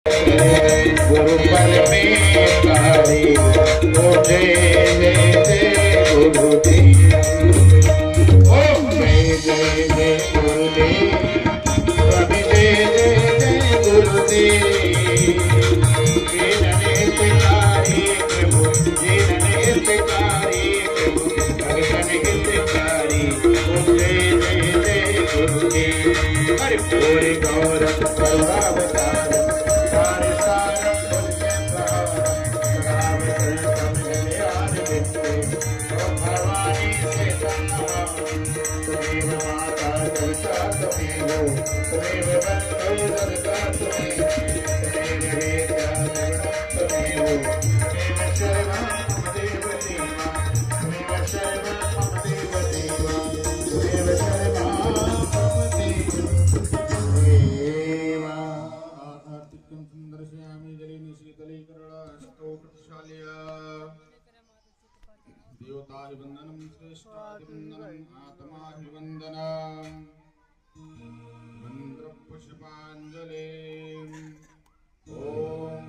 गुरु परमेश्वरी मुझे जय गुरुदेव। ओम जय जय जय गुरुदेव, स्वामी जय जय जय गुरुदेव। जीनने पितारी प्रभु, जीनने पितारी प्रभु, भगतन हितकारी। ओम जय जय जय गुरुदेव। हरि पूरी गौरव सर्वावतार देवताभिवन्दनं श्रेष्ठाभिवन्दनं आत्माभिवन्दनं मन्त्रपुष्पाञ्जले। ॐ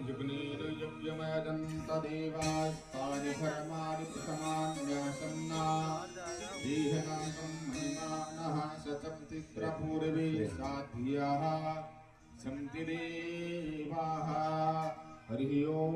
यज्ञेन यज्ञमयदन्तदेवास्तानि धर्माणि प्रथमान्यासन्ना देहनाथं महिमानः सचन्ति प्रपूर्वे साध्याः सन्ति देवाः। हरिः ओम्।